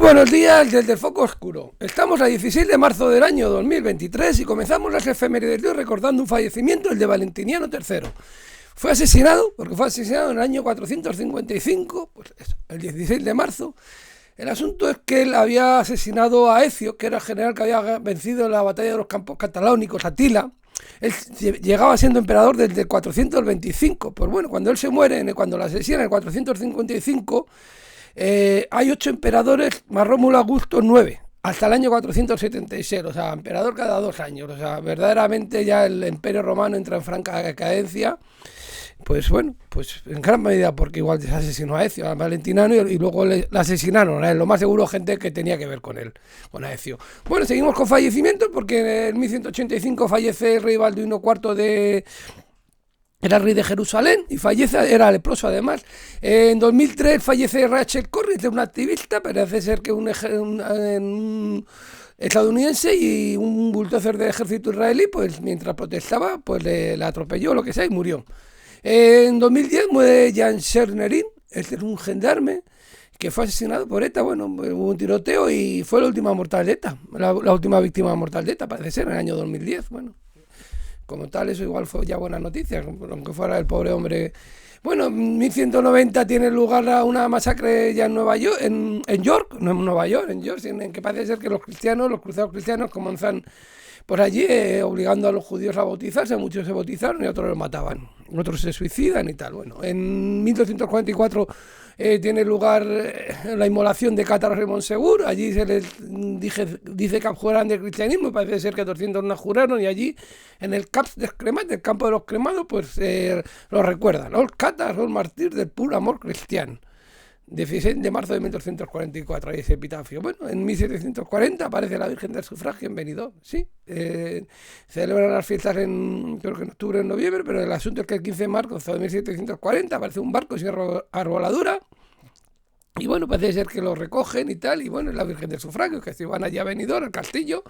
buenos días desde el foco oscuro. Estamos a 16 de marzo del año 2023 y comenzamos las efemérides de hoy recordando un fallecimiento, el de Valentiniano III. Fue asesinado en el año 455, pues eso, el 16 de marzo. El asunto es que él había asesinado a Ecio, que era el general que había vencido en la batalla de los campos cataláunicos, Atila. Él llegaba siendo emperador desde el 425. Pues bueno, cuando él se muere, cuando lo asesinan en el 455, hay 8 emperadores, más Rómulo Augusto 9, hasta el año 476, o sea, emperador cada 2 años. O sea, verdaderamente ya el imperio romano entra en franca decadencia. Pues bueno, pues en gran medida porque igual se asesinó a Ecio, a Valentiniano, y luego le asesinaron a él. Lo más seguro, gente que tenía que ver con él, con Ecio. Bueno, seguimos con fallecimientos porque en 1185 fallece el rey Balduino IV era rey de Jerusalén y fallece, era leproso además. En 2003 fallece Rachel Corrie, una activista, parece ser que un estadounidense, y un bulldozer del ejército israelí, pues mientras protestaba, pues le atropelló, lo que sea, y murió. En 2010 muere Jan Schernerin, este es un gendarme que fue asesinado por ETA. Bueno, hubo un tiroteo y fue la última mortal de ETA, la última víctima mortal de ETA, parece ser, en el año 2010. Bueno, como tal, eso igual fue ya buena noticia, aunque fuera el pobre hombre. Bueno, en 1190 tiene lugar una masacre ya en Nueva York, en York, no en Nueva York, en York, en que parece ser que los cruzados cristianos comienzan por allí obligando a los judíos a bautizarse. Muchos se bautizaron y otros los mataban, otros se suicidan y tal. Bueno, en 1244 tiene lugar la inmolación de cátaros en Monsegur. Allí se les dice que abjuran del cristianismo, y parece ser que 200 no juraron, y allí en el Camp des Cremats, del campo de los cremados, pues lo recuerdan, los cátaros, los mártires del puro amor cristiano. 16 de marzo de 1244, ahí ese epitafio. Bueno, en 1740 aparece la Virgen del Sufragio en Benidorm, sí. Celebran las fiestas creo que en octubre o en noviembre, pero el asunto es que el 15 de marzo de 1740 aparece un barco sin arboladura, y bueno, parece ser que lo recogen y tal, y bueno, es la Virgen del Sufragio, que si van allá a Benidorm, al castillo,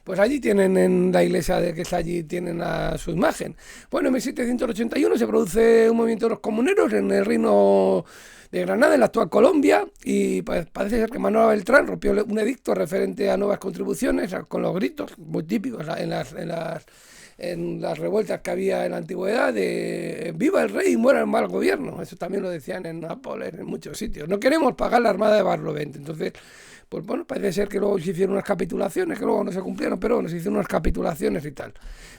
pues allí tienen, en la iglesia que está allí, tienen a su imagen. Bueno, en 1781 se produce un movimiento de los comuneros en el Reino de Granada, en la actual Colombia, y parece ser que Manuel Beltrán rompió un edicto referente a nuevas contribuciones, con los gritos muy típicos en las revueltas que había en la antigüedad de viva el rey y muera el mal gobierno. Eso también lo decían en Nápoles, en muchos sitios. No queremos pagar la armada de Barlovento. Entonces, pues bueno, parece ser que luego se hicieron unas capitulaciones que luego no se cumplieron, pero bueno, se hicieron unas capitulaciones y tal.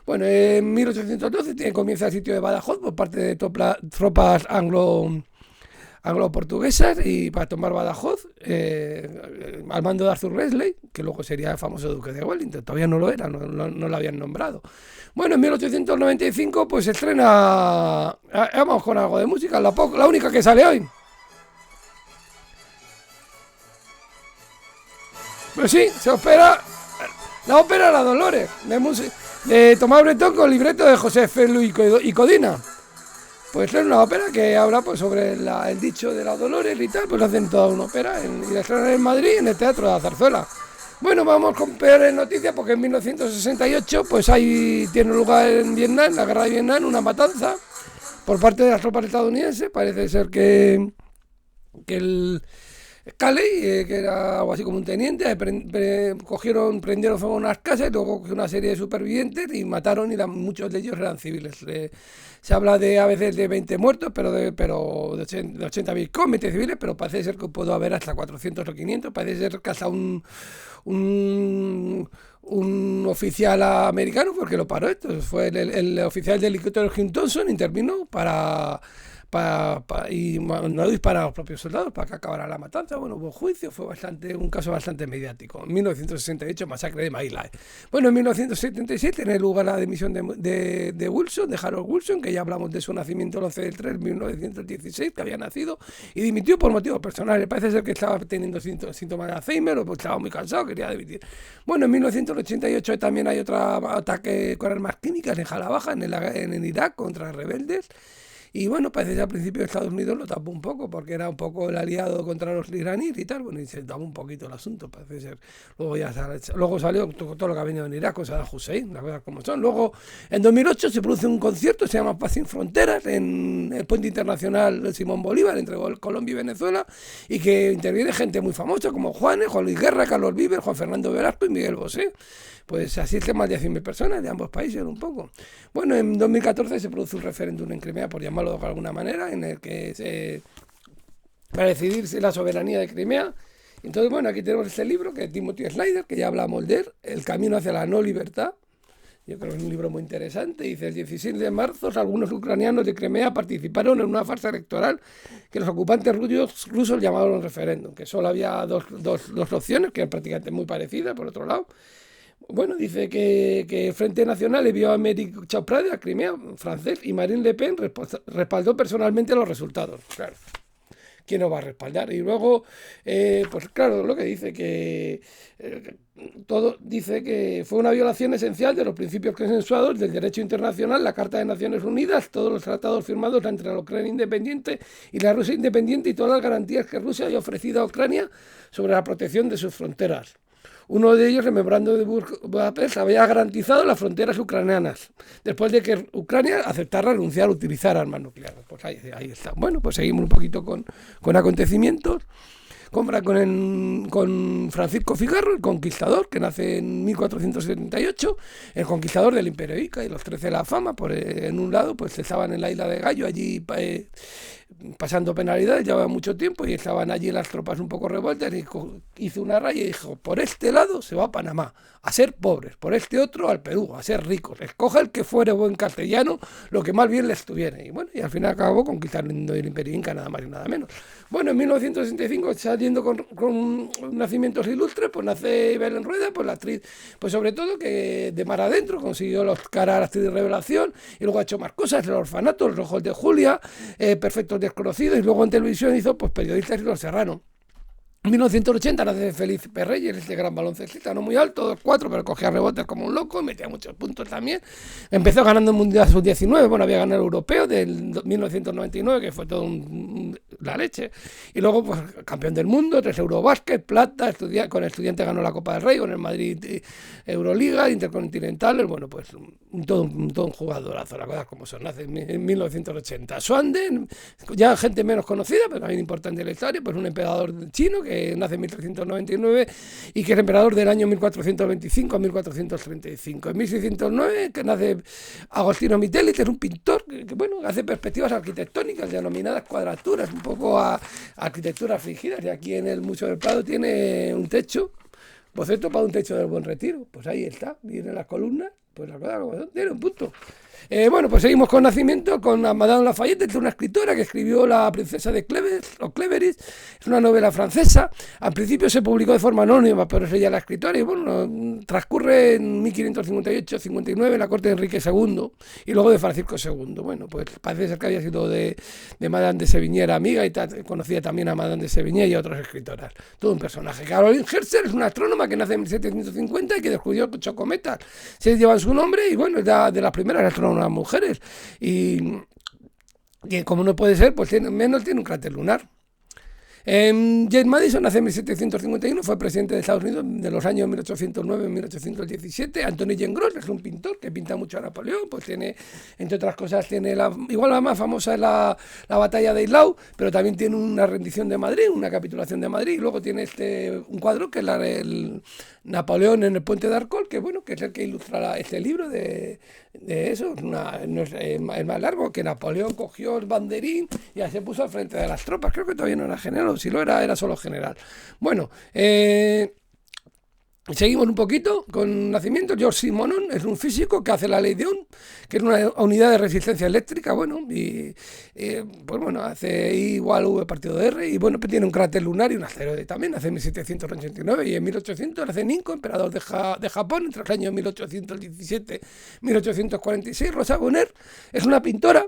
Bueno, en 1812 comienza el sitio de Badajoz por parte de tropas anglo-portuguesas, y para tomar Badajoz, al mando de Arthur Wellesley, que luego sería el famoso duque de Wellington. Todavía no lo era, no lo habían nombrado. Bueno, en 1895 pues se estrena, vamos con algo de música, la única que sale hoy. Pues sí, se opera la ópera La Dolores, de Tomás Bretón, con libreto de José Felu y Codina. Pues es una ópera que habla pues sobre el dicho de la Dolores y tal. Pues hacen toda una ópera y la estrenan en Madrid, en el Teatro de la Zarzuela. Bueno, vamos con peores noticias, porque en 1968 pues ahí tiene lugar en Vietnam, la guerra de Vietnam, una matanza por parte de las tropas estadounidenses. Parece ser que el Calley, que era algo así como un teniente, prendieron fuego a unas casas, y luego una serie de supervivientes y mataron, y muchos de ellos eran civiles. Se habla a veces de 20 muertos, pero de 80 víctimas civiles, pero parece ser que pudo haber hasta 400 o 500. Parece ser que hasta un oficial americano porque lo paró esto. Fue el oficial del helicóptero Jim Thompson, intervino y no disparar a los propios soldados para que acabara la matanza. Bueno, hubo juicio, fue un caso bastante mediático. En 1968, masacre de My Lai. Bueno, en 1977 tiene lugar la dimisión de Wilson, de Harold Wilson, que ya hablamos de su nacimiento el 11 del 3 de 1916, que había nacido, y dimitió por motivos personales. Parece ser que estaba teniendo síntomas de Alzheimer, o estaba muy cansado, quería dimitir. Bueno, en 1988 también hay otro ataque con armas químicas en Jalabaja, en Irak, contra rebeldes. Y bueno, parece que al principio Estados Unidos lo tapó un poco, porque era un poco el aliado contra los iraníes y tal, bueno, y se tapó un poquito el asunto, parece ser. Luego salió todo lo que ha venido en Irak con Saddam Hussein, las cosas como son. Luego, en 2008 se produce un concierto, se llama Paz sin Fronteras, en el puente internacional de Simón Bolívar, entre Colombia y Venezuela, y que interviene gente muy famosa como Juan Luis Guerra, Carlos Vives, Juan Fernando Velasco y Miguel Bosé. Pues asisten más de 100.000 personas de ambos países un poco. Bueno, en 2014 se produce un referéndum en Crimea, por llamarlo de alguna manera, en el que para decidir si la soberanía de Crimea. Entonces, bueno, aquí tenemos este libro que es Timothy Snyder, que ya hablamos de él, El camino hacia la no libertad. Yo creo que es un libro muy interesante. Dice, el 16 de marzo algunos ucranianos de Crimea participaron en una farsa electoral que los ocupantes rusos llamaron referéndum, que solo había dos opciones, que eran prácticamente muy parecidas, por otro lado. Bueno, dice que el Frente Nacional envió a Aymeric Chauprade a Crimea, francés, y Marine Le Pen respaldó personalmente los resultados. Claro, ¿quién no va a respaldar? Y luego, pues claro, lo que dice que todo dice que fue una violación esencial de los principios consensuados del derecho internacional, la Carta de Naciones Unidas, todos los tratados firmados entre la Ucrania independiente y la Rusia independiente y todas las garantías que Rusia había ofrecido a Ucrania sobre la protección de sus fronteras. Uno de ellos, el memorando de Budapest, había garantizado las fronteras ucranianas, después de que Ucrania aceptara renunciar a utilizar armas nucleares. Pues ahí está. Bueno, pues seguimos un poquito con acontecimientos. Con Francisco Figarro, el conquistador, que nace en 1478, el conquistador del Imperio Inca y los 13 de la fama. En un lado, pues estaban en la isla de Gallo, allí pasando penalidades, llevaba mucho tiempo y estaban allí las tropas un poco revueltas, y hizo una raya y dijo, por este lado se va a Panamá, a ser pobres, por este otro al Perú, a ser ricos, escoja el que fuere buen castellano, lo que más bien le estuviera. Y bueno, y al final acabó conquistando el Imperio Inca, nada más y nada menos. Bueno, en 1965, saliendo con nacimientos ilustres, pues nace Belén Rueda, pues la actriz, pues sobre todo que de mar adentro consiguió el Oscar a la actriz de revelación, y luego ha hecho más cosas, El orfanato, Los ojos de Julia, Perfectos desconocidos, y luego en televisión hizo pues Periodistas y Los Serranos. En 1980 nace Felipe Reyes, este gran baloncestista, no muy alto, 2'4", pero cogía rebotes como un loco, metía muchos puntos también. Empezó ganando el Mundial Sub-19, bueno, había ganado el Europeo del 1999, que fue todo la leche. Y luego, pues, campeón del mundo, 3 Eurobásquet, plata, con Estudiantes ganó la Copa del Rey, con el Madrid Euroliga, Intercontinentales, bueno, pues todo un jugadorazo, las cosas como son. Nace en 1980. Swan, ya gente menos conocida, pero también importante en la historia, pues un emperador chino que nace en 1399 y que es emperador del año 1425 a 1435. En 1609 que nace Agostino Mitelli, que es un pintor que bueno, hace perspectivas arquitectónicas denominadas cuadraturas, un poco a arquitecturas fingidas, y aquí en el Museo del Prado tiene un techo, boceto para un techo del Buen Retiro, pues ahí está, vienen las columnas, pues la cosa como tiene un punto. Bueno, pues seguimos con nacimiento, con Madame Lafayette, que es una escritora que escribió La princesa de Clevers, o Cleveris, es una novela francesa. Al principio se publicó de forma anónima, pero es ella la escritora, y bueno, transcurre en 1558-59 en la corte de Enrique II, y luego de Francisco II. Bueno, pues parece ser que había sido de Madame de Sévigné, amiga, y conocía también a Madame de Sévigné y a otras escritoras. Todo un personaje. Caroline Herschel es una astrónoma que nace en 1750 y que descubrió 8 cometas. Se llevan su nombre, y bueno, es de las primeras astrónomas mujeres, y como no puede ser, pues tiene un cráter lunar. James Madison nace en 1751, fue presidente de Estados Unidos de los años 1809 y 1817. Anthony Jean Gros es un pintor que pinta mucho a Napoleón, pues tiene, entre otras cosas, igual la más famosa es la batalla de Eylau, pero también tiene una rendición de Madrid, una capitulación de Madrid, y luego tiene un cuadro que es el Napoleón en el puente de Arcol, que bueno, que es el que ilustra este libro de eso. No es el más largo, que Napoleón cogió el banderín y ya se puso al frente de las tropas. Creo que todavía no era general, o si lo era solo general. Bueno, seguimos un poquito con nacimiento. George Simenon es un físico que hace la ley de Ohm, que es una unidad de resistencia eléctrica, bueno, y pues bueno, hace I igual V partido de R, y bueno, pues tiene un cráter lunar y un asteroide también. Nace en 1789, y en 1800 nace Nikko, emperador de Japón, entre los años 1817 y 1846. Rosa Bonheur es una pintora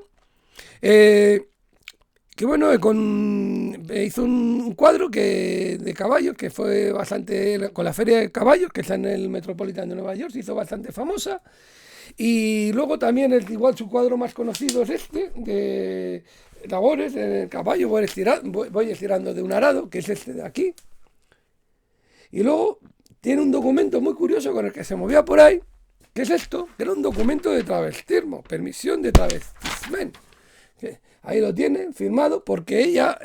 que bueno, hizo un cuadro de caballos que fue bastante, con la Feria de Caballos, que está en el Metropolitan de Nueva York, se hizo bastante famosa. Y luego también, igual su cuadro más conocido es este, de labores en el caballo, voy estirando de un arado, que es este de aquí. Y luego tiene un documento muy curioso con el que se movía por ahí, que es esto, que era un documento de travestismo, permisión de travestismen. Ahí lo tienen, firmado, porque ella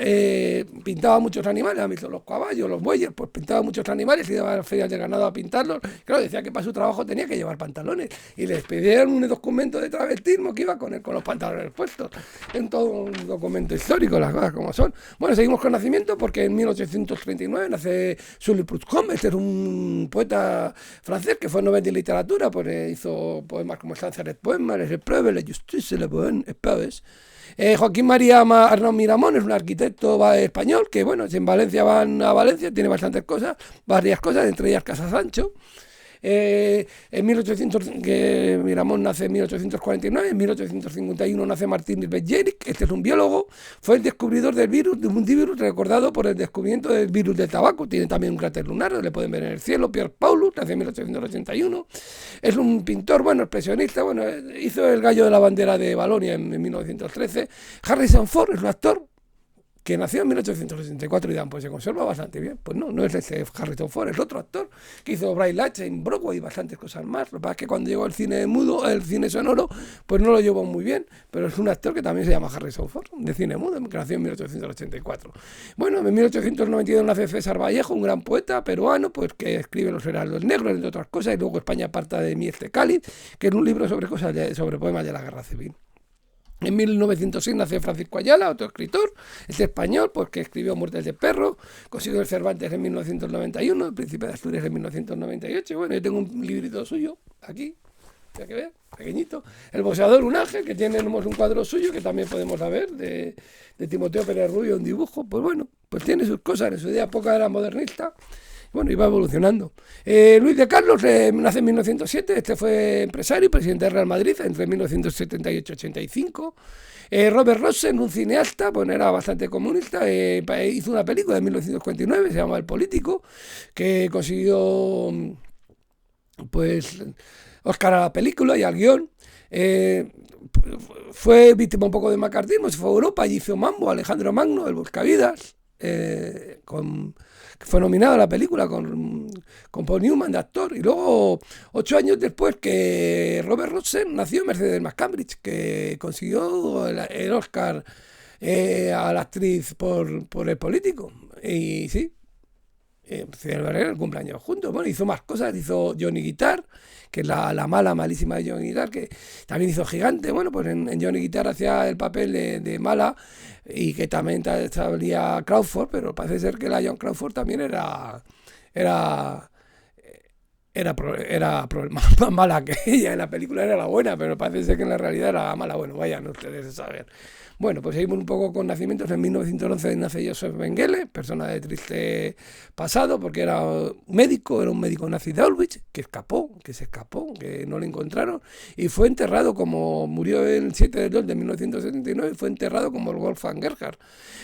pintaba muchos animales, han visto los caballos, los bueyes, pues pintaba muchos animales, iba a las ferias de ganado a pintarlos. Claro, decía que para su trabajo tenía que llevar pantalones. Y les pidieron un documento de travestismo que iba con los pantalones puestos. En todo un documento histórico, las cosas como son. Bueno, seguimos con nacimiento, porque en 1839 nace Sully Proudhon. Este es un poeta francés que fue Nobel de Literatura, pues hizo poemas como Sancerres Poemas, Les Épreuves, La Justice, Le Bonne Épreuves. Joaquín María Arnaud Miramón es un arquitecto español que, bueno, si en Valencia van a Valencia, tiene bastantes cosas, varias cosas, entre ellas Casa Sancho. En 1800, que Miramón nace en 1849, en 1851 nace Martín Bedjeric, este es un biólogo, fue el descubridor del virus, de un virus recordado por el descubrimiento del virus del tabaco, tiene también un cráter lunar, le pueden ver en el cielo. Pierre Paulus, nace en 1881, es un pintor, bueno, expresionista, bueno, hizo el gallo de la bandera de Valonia en 1913. Harrison Ford es un actor que nació en 1864 y dirán, pues se conserva bastante bien. Pues no, no es ese Harrison Ford, es otro actor que hizo Bright Lights en Broadway y bastantes cosas más. Lo que pasa es que cuando llegó el cine mudo, el cine sonoro, pues no lo llevó muy bien, pero es un actor que también se llama Harrison Ford, de cine mudo, que nació en 1884. Bueno, en 1892 nace César Vallejo, un gran poeta peruano, pues que escribe Los Heraldos Negros, entre otras cosas, y luego España aparta de mí este cáliz, que es un libro sobre sobre poemas de la Guerra Civil. En 1906 nació Francisco Ayala, otro escritor, es español, pues que escribió Muertes de Perro, consiguió el Cervantes en 1991, El Príncipe de Asturias en 1998. Bueno, yo tengo un librito suyo aquí, hay que ver, pequeñito. El boxeador, un ángel, que tenemos un cuadro suyo que también podemos ver, de Timoteo Pérez Rubio, un dibujo. Pues bueno, pues tiene sus cosas, en su época era modernista. Bueno, iba evolucionando. Luis de Carlos nace en 1907, este fue empresario y presidente de Real Madrid entre 1978 y 85. Robert Rosen, un cineasta, bueno, era bastante comunista, hizo una película de 1949, se llama El Político, que consiguió, pues, Oscar a la película y al guión. Fue víctima un poco de macartismo, se fue a Europa y hizo Mambo, Alejandro Magno, El Buscavidas, que fue nominado a la película con Paul Newman de actor. Y luego, 8 años después, que Robert Rosen nació Mercedes McCambridge, que consiguió el Oscar a la actriz por El Político. Y sí, celebraron el cumpleaños juntos. Bueno, hizo más cosas, hizo Johnny Guitar, que es la malísima de Johnny Guitar, que también hizo Gigante. Bueno, pues en Johnny Guitar hacía el papel de mala, y que también salía Crawford, pero parece ser que la Joan Crawford también era más mala que ella. En la película era la buena, pero parece ser que en la realidad era la mala. Bueno, vayan ustedes a saber. Bueno, pues seguimos un poco con nacimientos. En 1911 nace Joseph Mengele, persona de triste pasado, porque era un médico nazi de Auschwitz, que se escapó, que no lo encontraron, y fue enterrado como, murió el 7 de 2 de 1979, fue enterrado como el Wolfgang Gerhard.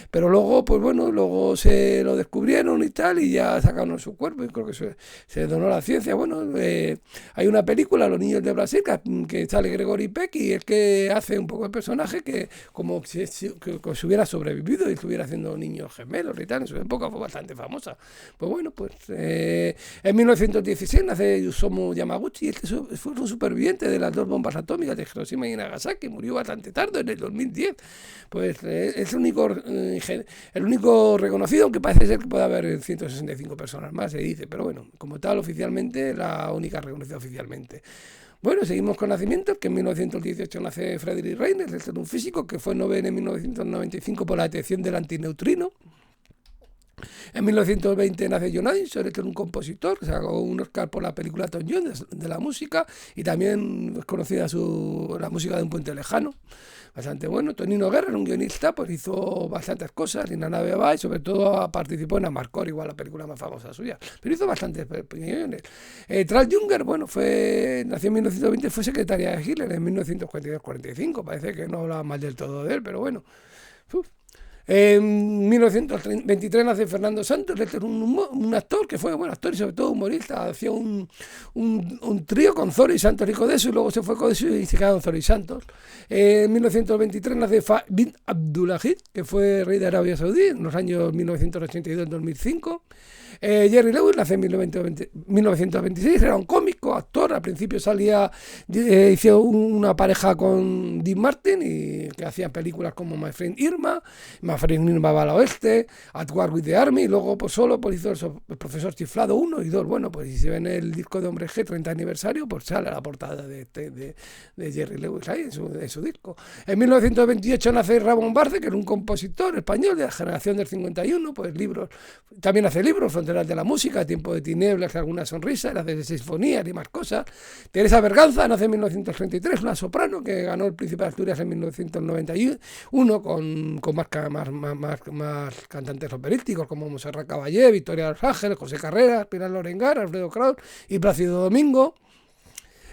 Pero luego, pues bueno, luego se lo descubrieron y tal, y ya sacaron su cuerpo, y creo que se donó a la ciencia. Bueno, hay una película, Los Niños de Brasil, que sale Gregory Peck, y es que hace un poco el personaje que como que se hubiera sobrevivido y estuviera haciendo niños gemelos y tal. En su época fue bastante famosa. Pues bueno, pues en 1916 nace Yusomu Yamaguchi, y este fue un superviviente de las 2 bombas atómicas de Hiroshima y Nagasaki, murió bastante tarde, en el 2010. Pues es el único reconocido, aunque parece ser que puede haber 165 personas más, se dice, pero bueno, como tal, oficialmente, la única reconocida oficialmente. Bueno, seguimos con nacimientos, que en 1918 nace Friedrich Reiner, es un físico que fue Nobel en 1995 por la detección del antineutrino. En 1920 nace John Addison, este es un compositor que sacó un Oscar por la película Tom Jones de la música, y también es conocida la música de Un Puente Lejano, bastante bueno. Tonino Guerra, un guionista, pues hizo bastantes cosas en La Nave Va, y sobre todo participó en Amarcord, igual la película más famosa suya, pero hizo bastantes guiones. Charles Junger, bueno, nació en 1920, fue secretaria de Hitler en 1942-45, parece que no hablaba mal del todo de él, pero bueno. En 1923 nace Fernando Santos, este es un actor que fue buen actor y sobre todo humorista. Hacía un trío con Zoro y Santos y Codeso, y luego se fue Codeso y se quedaron Zoro y Santos. En 1923 nace Fahd bin Abdulaziz, que fue rey de Arabia Saudí en los años 1982-2005. Jerry Lewis nace en 1926, era un cómico, actor, al principio hizo una pareja con Dean Martin y que hacían películas como My Friend Irma va al oeste, At War with the Army, y luego pues solo pues, hizo el Profesor Chiflado 1 y 2. Bueno, pues si se ven el disco de Hombre G 30 aniversario, pues sale la portada de Jerry Lewis ahí en su disco. En 1928 nace Ramón Barce, que era un compositor español de la generación del 51, pues libros, también hace libros, Fronteras de la música, Tiempo de tinieblas, Alguna sonrisa, hace de sinfonías y más cosas. Teresa Berganza nace en 1933, una soprano que ganó el Príncipe de Asturias en 1991 con más cantantes operísticos como Montserrat Caballé, Victoria de los Ángeles, José Carreras, Pilar Lorengar, Alfredo Kraus y Plácido Domingo.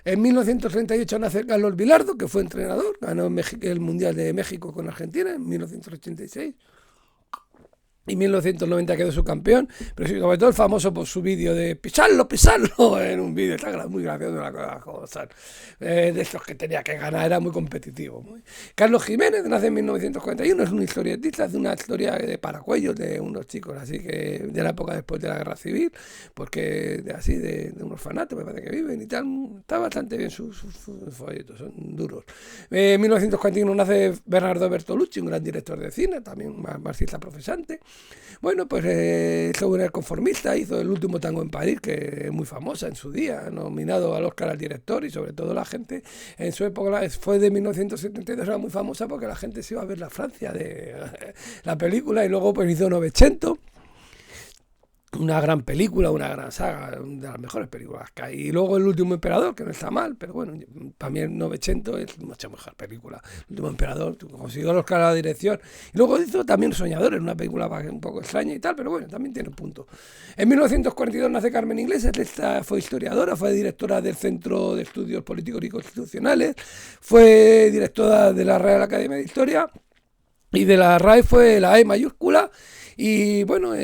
En 1938 nace Carlos Vilardo, que fue entrenador, ganó el Mundial de México con Argentina en 1986. Y en 1990 quedó su campeón, pero sobre todo el famoso por su vídeo de pisarlo, en un vídeo muy gracioso, una cosa de estos que tenía que ganar, era muy competitivo. Carlos Jiménez nace en 1941, es un historietista, hace una historia de Paracuellos de unos chicos, así que de la época después de la Guerra Civil, porque de un orfanato me parece que viven y tal, está bastante bien sus folletos, son duros. En 1941 nace Bernardo Bertolucci, un gran director de cine, también marxista profesante. Bueno, pues según El Conformista hizo El último tango en París, que es muy famosa en su día, nominado al Oscar al director, y sobre todo la gente en su época, fue de 1972, era muy famosa porque la gente se iba a ver la Francia de la película, y luego pues hizo Novecento, una gran película, una gran saga, una de las mejores películas que hay. Y luego El último emperador, que no está mal, pero bueno, para mí el Novecento es mucha mejor película. El último emperador consiguió los caras a la dirección. Y luego hizo también Soñadores, una película un poco extraña y tal, pero bueno, también tiene un punto. En 1942 nace Carmen Iglesias, esta fue historiadora, fue directora del Centro de Estudios Políticos y Constitucionales, fue directora de la Real Academia de Historia, y de la RAE fue la E mayúscula. Y bueno,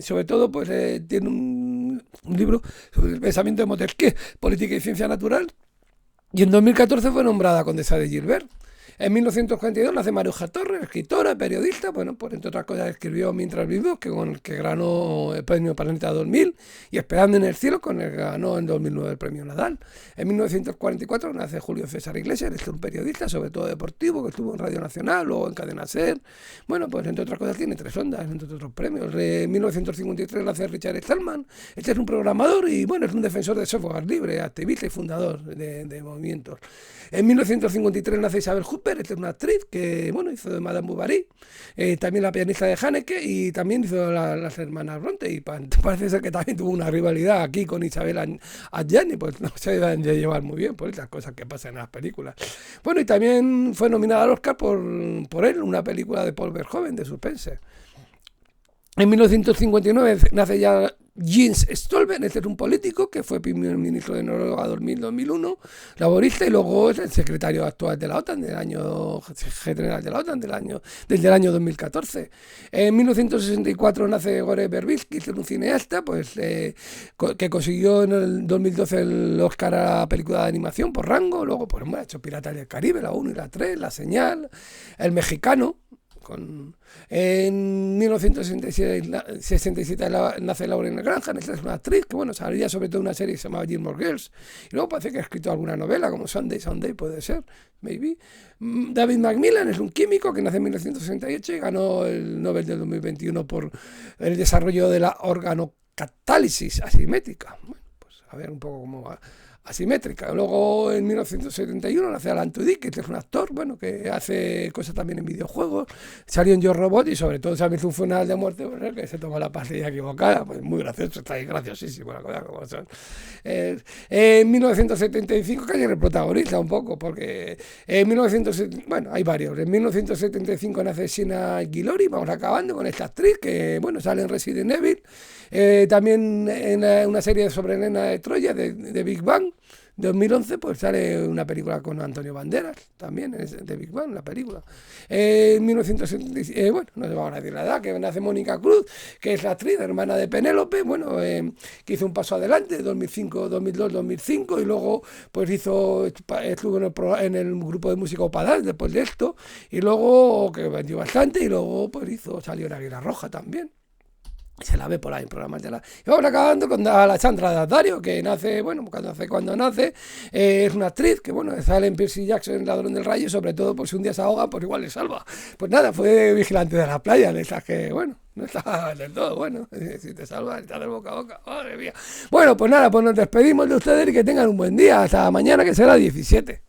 sobre todo pues tiene un libro sobre el pensamiento de Montesquieu, Política y Ciencia Natural, y en 2014 fue nombrada condesa de Gilbert. En 1942 nace Maruja Torres, escritora, periodista, bueno, pues entre otras cosas escribió Mientras vivimos, con el que ganó el premio Planeta 2000, y Esperando en el cielo, con el que ganó en 2009 el premio Nadal. En 1944 nace Julio César Iglesias, es un periodista, sobre todo deportivo, que estuvo en Radio Nacional, luego en Cadena SER. Bueno, pues entre otras cosas tiene 3 ondas, entre otros premios. En 1953 nace Richard Stallman, este es un programador y bueno, es un defensor de software libre, activista y fundador de movimientos. En 1953 nace Isabel Huppert, esta es una actriz que bueno, hizo de Madame Bovary, también la pianista de Haneke, y también hizo las hermanas Bronte, y parece ser que también tuvo una rivalidad aquí con Isabel Adjani, pues no se deben llevar muy bien por estas cosas que pasan en las películas. Bueno, y también fue nominada al Oscar por él, una película de Paul Verhoeven de suspense. En 1959 nace ya Jens Stoltenberg, este es un político que fue primer ministro de Noruega 2000-2001, laborista, y luego es el secretario actual de la OTAN, general de la OTAN desde el año 2014. En 1964 nace Gore Verbinski, este es un cineasta pues, que consiguió en el 2012 el Oscar a la película de animación por Rango, luego pues, ha hecho Piratas del Caribe, la 1 y la 3, La Señal, El Mexicano. En 1967 nace Lorena Graham, esta es una actriz que bueno, salía sobre todo una serie que se llamaba Gilmore Girls, y luego parece que ha escrito alguna novela como Sunday puede ser, maybe. David Macmillan es un químico que nace en 1968 y ganó el Nobel del 2021 por el desarrollo de la organocatálisis asimétrica. Bueno, pues a ver un poco cómo va. Asimétrica. Luego en 1971 nace Alan Tudyk, que es un actor bueno, que hace cosas también en videojuegos, salió en Yo Robot y sobre todo se hizo un funeral de muerte, pues, que se toma la pastilla equivocada, pues muy gracioso, está ahí graciosísimo la cosa como son. En 1975 casi el protagonista un poco, porque bueno, hay varios. En 1975 nace Sienna Guillory, vamos acabando con esta actriz que bueno, sale en Resident Evil, también en una serie sobre Elena de Troya de Big Bang, 2011 pues sale una película con Antonio Banderas, también es de Big Bang, la película. 1976, bueno, no se va a decir la edad, que nace Mónica Cruz, que es la actriz, hermana de Penélope, bueno, que hizo un paso adelante, 2005, 2002, 2005, y luego pues estuvo en el grupo de música Opadal después de esto, y luego, que vendió bastante, y luego pues salió en Águila Roja también. Se la ve por ahí en programas de la... Y vamos acabando con Alexandra Daddario, que nace, bueno, cuando nace, es una actriz que, bueno, sale en Percy Jackson, en Ladrón del Rayo, y sobre todo, pues si un día se ahoga, pues igual le salva. Pues nada, fue vigilante de la playa, de esas que, bueno, no está del todo bueno. Si te salva, está del boca a boca, madre mía. Bueno, pues nada, pues nos despedimos de ustedes y que tengan un buen día. Hasta mañana, que será 17.